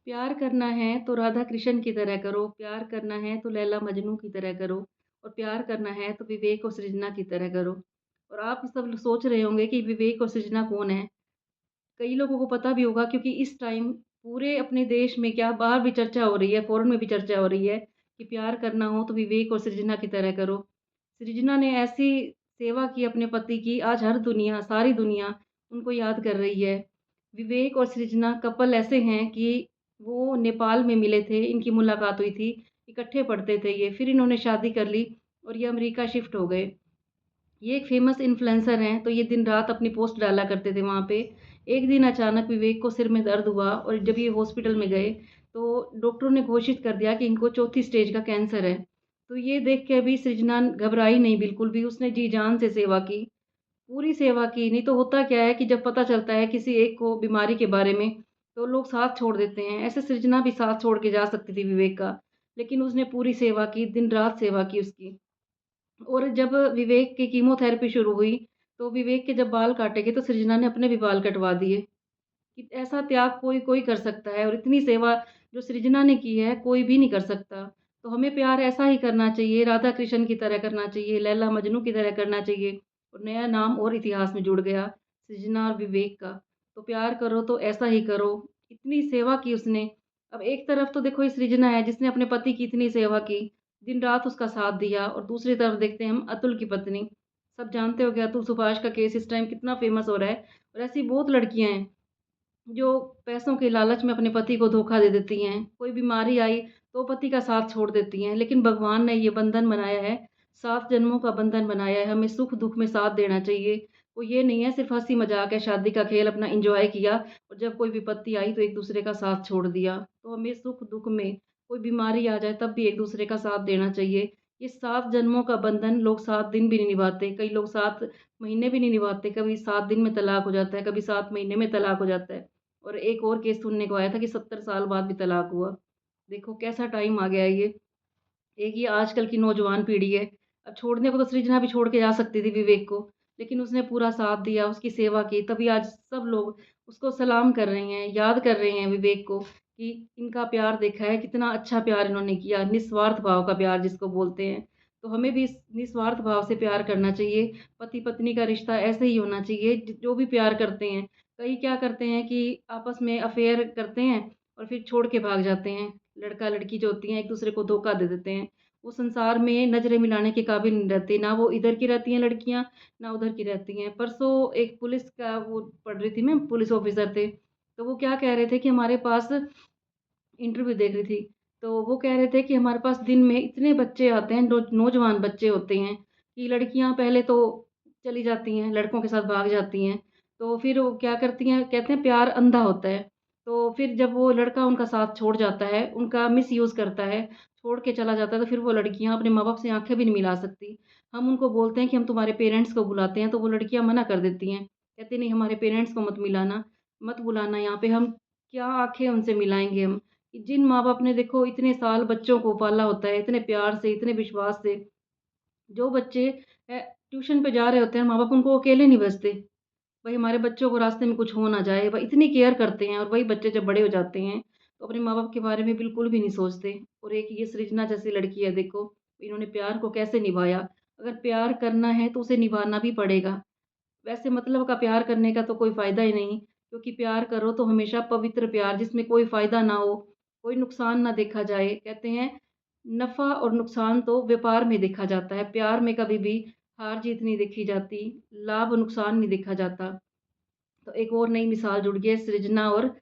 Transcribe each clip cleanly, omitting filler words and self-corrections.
प्यार करना है तो राधा कृष्ण की तरह करो, प्यार करना है तो लैला मजनू की तरह करो और प्यार करना है तो विवेक और सृजना की तरह करो। और आप सब सोच रहे होंगे कि विवेक और सृजना कौन है? कई लोगों को पता भी होगा क्योंकि इस टाइम पूरे अपने देश में क्या बाहर भी चर्चा हो रही है, फ़ॉरेन में भी चर्चा हो रही है कि प्यार करना हो तो विवेक और सृजना की तरह करो। सृजना ने ऐसी सेवा की अपने पति की, आज हर दुनिया, सारी दुनिया उनको याद कर रही है। विवेक और सृजना कपल ऐसे हैं कि वो नेपाल में मिले थे, इनकी मुलाकात हुई थी, इकट्ठे पढ़ते थे ये, फिर इन्होंने शादी कर ली और ये अमेरिका शिफ्ट हो गए। ये एक फ़ेमस इन्फ्लुएंसर हैं, तो ये दिन-रात अपनी पोस्ट डाला करते थे वहाँ पे। एक दिन अचानक विवेक को सिर में दर्द हुआ और जब ये हॉस्पिटल में गए, तो डॉक्टरों ने घोषित कर दिया कि इनको चौथी स्टेज का कैंसर है। तो ये देख के भी सृजना घबराई नहीं बिल्कुल भी, उसने जी-जान से सेवा की, पूरी सेवा की। नहीं तो होता क्या है कि जब पता चलता है किसी एक को बीमारी के बारे में, तो लोग साथ छोड़ देते हैं। ऐसे सृजना भी साथ छोड़ के जा सकती थी विवेक का, लेकिन उसने पूरी सेवा की, दिन-रात सेवा की उसकी। और जब विवेक की कीमोथेरेपी शुरू हुई, तो विवेक के जब बाल काटे गए, तो सृजना ने अपने भी बाल कटवा दिए। कि ऐसा त्याग कोई कोई कर सकता है और इतनी सेवा जो सृजना ने की है, कोई भी नहीं कर सकता। तो हमें प्यार ऐसा ही करना चाहिए, राधा कृष्ण की तरह करना चाहिए, लैला मजनू की तरह करना चाहिए। और नया नाम और इतिहास में जुड़ गया, सृजना और विवेक का। तो प्यार करो तो ऐसा ही करो। इतनी सेवा की उसने। अब एक तरफ तो देखो ये सृजना है जिसने अपने पति की इतनी सेवा की, दिन-रात उसका साथ दिया और दूसरी तरफ देखते हैं हम अतुल की पत्नी। सब जानते हो कि अतुल सुभाष का केस इस टाइम कितना फ़ेमस हो रहा है और ऐसी बहुत लड़कियाँ हैं जो पैसों के लालच में अपने पति को धोखा दे देती हैं। कोई बीमारी आई तो पति का साथ छोड़ देती हैं। लेकिन भगवान ने ये बंधन बनाया है, 7 जन्मों का बंधन बनाया है, हमें सुख-दुःख में साथ देना चाहिए। वो ये नहीं है सिर्फ़ हँसी-मज़ाक है, शादी का खेल अपना एन्जॉय किया और जब कोई विपत्ति आई तो एक-दूसरे का साथ छोड़ दिया। तो हमें सुख-दुःख में कोई बीमारी आ जाए तब भी एक-दूसरे का साथ देना चाहिए। ये 7 जन्मों का बंधन लोग 7 दिन भी नहीं निभाते, कई लोग 7 महीने भी नहीं निभाते, कभी 7 दिन में तलाक हो जाता है, कभी 7 महीने में तलाक हो जाता है। और एक और केस सुनने को आया था कि 70 साल बाद भी तलाक हुआ। देखो कैसा टाइम आ गया है ये। एक ये आजकल की नौजवान पीढ़ी है। अब छोड़ने को तो सृजना भी छोड़ के जा सकती थी विवेक को, लेकिन उसने पूरा साथ दिया, उसकी सेवा की, तभी आज सब लोग उसको सलाम कर रहे हैं, याद कर रहे हैं विवेक को कि इनका प्यार देखा है, कितना अच्छा प्यार इन्होंने किया, निस्वार्थ भाव का प्यार जिसको बोलते हैं। तो हमें भी इस निस्वार्थ भाव से प्यार करना चाहिए। पति-पत्नी का रिश्ता ऐसे ही होना चाहिए, जो भी प्यार करते हैं। कई क्या करते हैं कि आपस में अफ़ेयर करते हैं और फिर छोड़ के भाग जाते हैं। लड़का-लड़की जो होती हैं, एक-दूसरे को धोखा दे देते हैं। वो संसार में नज़रें मिलाने के काबिल नहीं रहते, ना वो इधर की रहती हैं लड़कियाँ, ना उधर की रहती हैं। परसों एक पुलिस का वो पढ़ रही थी मैं, पुलिस ऑफ़िसर थे, तो वो क्या कह रहे थे कि हमारे पास इंटरव्यू देख रही थी, तो वो कह रहे थे कि हमारे पास दिन में इतने बच्चे आते हैं, नौजवान बच्चे होते हैं कि लड़कियाँ पहले तो चली जाती हैं, लड़कों के साथ भाग जाती हैं। तो फिर वो क्या करती हैं, कहते हैं प्यार अंधा होता है। तो फिर जब वो लड़का उनका साथ छोड़ जाता है, उनका मिसयूज़ करता है, छोड़ के चला जाता है, तो फिर वो लड़कियाँ अपने माँ-बाप से आँखें भी नहीं मिला सकती। हम उनको बोलते हैं कि हम तुम्हारे पेरेंट्स को बुलाते हैं, तो वो लड़कियाँ मना कर देती हैं। कहती नहीं, हमारे पेरेंट्स को मत मिलाना, मत बुलाना यहाँ पे, हम क्या आँखें उनसे मिलाएँगे हम। कि जिन माँ-बाप ने देखो इतने साल बच्चों को पाला होता है, इतने प्यार से, इतने विश्वास से, जो बच्चे ट्यूशन पे जा रहे होते हैं, माँ-बाप उनको अकेले नहीं भेजते। भई हमारे बच्चों को रास्ते में कुछ हो ना जाए, व इतनी केयर करते हैं और वही बच्चे जब बड़े हो जाते हैं, तो अपने माँ-बाप के बारे में बिल्कुल भी नहीं सोचते। और एक ये सृजना जैसी लड़की है देखो, इन्होंने प्यार को कैसे निभाया। अगर प्यार करना है तो उसे निभाना भी पड़ेगा। वैसे मतलब का प्यार करने का तो कोई फ़ायदा ही नहीं, क्योंकि प्यार करो तो हमेशा पवित्र प्यार जिसमें कोई फ़ायदा ना हो, कोई नुकसान ना देखा जाए। कहते हैं नफ़ा और नुकसान तो व्यापार में देखा जाता है, प्यार में कभी भी हार-जीत नहीं देखी जाती, लाभ-नुकसान नहीं देखा जाता। तो एक और नई मिसाल जुड़ गई है सृजना और,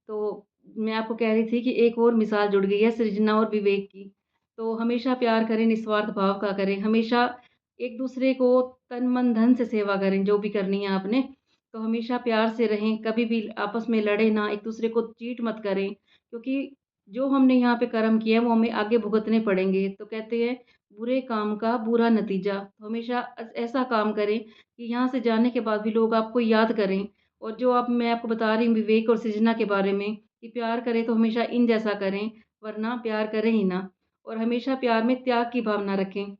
तो मैं आपको कह रही थी कि एक और मिसाल जुड़ गई है सृजना और विवेक की। तो हमेशा प्यार करें, निस्वार्थ भाव का करें, हमेशा एक-दूसरे को तन, मन, धन से सेवा करें, जो भी करनी है आपने। तो हमेशा प्यार से रहें, कभी भी आपस में लड़ें ना, एक-दूसरे को चीट मत करें, क्योंकि जो हमने यहाँ पे कर्म किए हैं, वो हमें आगे भुगतने पड़ेंगे। तो कहते हैं, बुरे काम का बुरा नतीजा। तो हमेशा ऐसा काम करें कि यहाँ से जाने के बाद भी लोग आपको याद करें। और जो अब मैं आपको बता रही हूँ विवेक और सृजना के बारे में कि प्यार करें तो हमेशा इन जैसा करें, वरना प्यार करें ही ना। और हमेशा प्यार में त्याग की भावना रखें।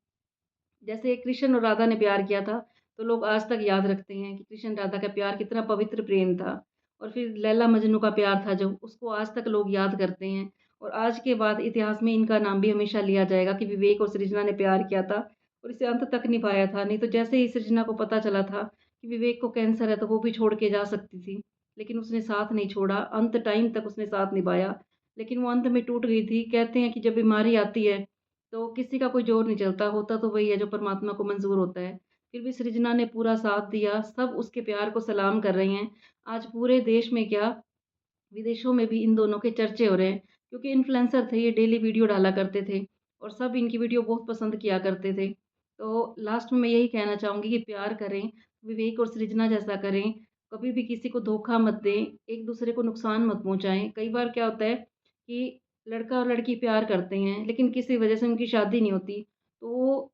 जैसे कृष्ण और राधा ने प्यार किया था, तो लोग आज तक याद रखते हैं कि कृष्ण राधा का प्यार कितना पवित्र प्रेम था। और फिर लैला मजनू का प्यार था जो, उसको आज तक लोग याद करते हैं और आज के बाद इतिहास में इनका नाम भी हमेशा लिया जाएगा कि विवेक और सृजना ने प्यार किया था और इसे अंत तक निभाया था। नहीं तो जैसे ही सृजना को पता चला था कि विवेक को कैंसर है, तो वो भी छोड़ के जा सकती थी, लेकिन उसने साथ नहीं छोड़ा, अंत टाइम तक उसने साथ निभाया। लेकिन वो अंत में टूट गई थी। कहते हैं कि जब बीमारी आती है, तो किसी का कोई ज़ोर नहीं चलता, होता तो वही है जो परमात्मा को मंज़ूर होता है। फिर भी सृजना ने पूरा साथ दिया, सब उसके प्यार को सलाम कर रहे हैं। आज पूरे देश में क्या, विदेशों में भी इन दोनों के चर्चे हो रहे हैं, क्योंकि इन्फ्लुएंसर थे, ये डेली वीडियो डाला करते थे और सब इनकी वीडियो बहुत पसंद किया करते थे। तो लास्ट में मैं यही कहना चाहूँगी कि प्यार करें, विवेक और सृजना जैसा करें, कभी भी किसी को धोखा मत दें, एक-दूसरे को नुकसान मत पहुँचाएँ। कई बार क्या होता है कि लड़का और लड़की प्यार करते हैं, लेकिन किसी वजह से उनकी शादी नहीं होती, तो वो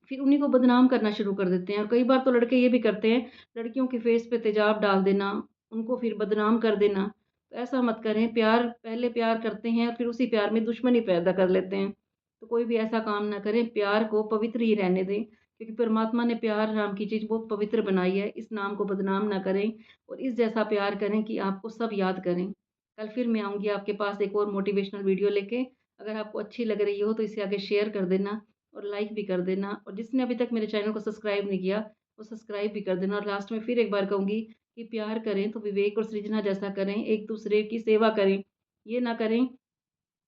फिर उन्हीं को बदनाम करना शुरू कर देते हैं और कई बार तो लड़के ये भी करते हैं, लड़कियों के फेस पे तेज़ाब डाल देना, उनको फिर बदनाम कर देना। तो ऐसा मत करें, प्यार पहले प्यार करते हैं और फिर उसी प्यार में दुश्मनी पैदा कर लेते हैं। तो कोई भी ऐसा काम ना करें, प्यार को पवित्र ही रहने दें, क्योंकि परमात्मा ने प्यार नाम की चीज़ बहुत पवित्र बनाई है, इस नाम को बदनाम ना करें और इस जैसा प्यार करें कि आपको सब याद करें। कल फिर मैं आऊँगी आपके पास एक और मोटिवेशनल वीडियो लेके, अगर आपको अच्छी लग रही हो तो इसे आगे शेयर कर देना और लाइक भी कर देना और जिसने अभी तक मेरे चैनल को सब्सक्राइब नहीं किया, वो सब्सक्राइब भी कर देना और लास्ट में फिर एक बार कहूँगी कि प्यार करें तो विवेक और सृजना जैसा करें, एक-दूसरे की सेवा करें। ये ना करें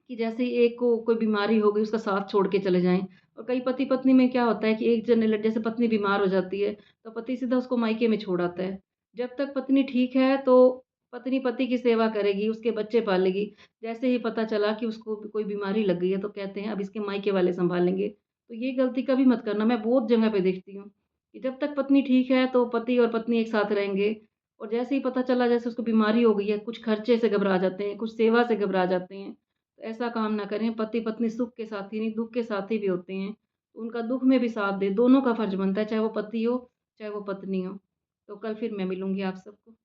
कि जैसे ही एक को कोई बीमारी हो गई, उसका साथ छोड़ के चले जाएँ। और कई पति-पत्नी में क्या होता है कि एक जने ल जैसे पत्नी बीमार हो जाती है, तो पति सीधा उसको मायके में छोड़ आता है। जब तक पत्नी ठीक है, तो पत्नी पति की सेवा करेगी, उसके बच्चे पालेगी। जैसे ही पता चला कि उसको कोई बीमारी लग गई है, तो कहते हैं अब इसके मायके वाले सँभालेंगे। तो ये गलती कभी मत करना, मैं बहुत जगह पे देखती हूँ कि जब तक पत्नी ठीक है, तो पति और पत्नी एक साथ रहेंगे और जैसे ही पता चला जैसे उसको बीमारी हो गई है, कुछ खर्चे से घबरा जाते हैं, कुछ सेवा से घबरा जाते हैं। तो ऐसा काम ना करें, पति-पत्नी सुख के साथी नहीं, दुःख के साथी भी होते हैं। तो उनका दुःख में भी साथ दें, दोनों का फ़र्ज़ बनता है, चाहे वो पति हो, चाहे वो पत्नी हो। तो कल फिर मैं मिलूँगी आप सबको।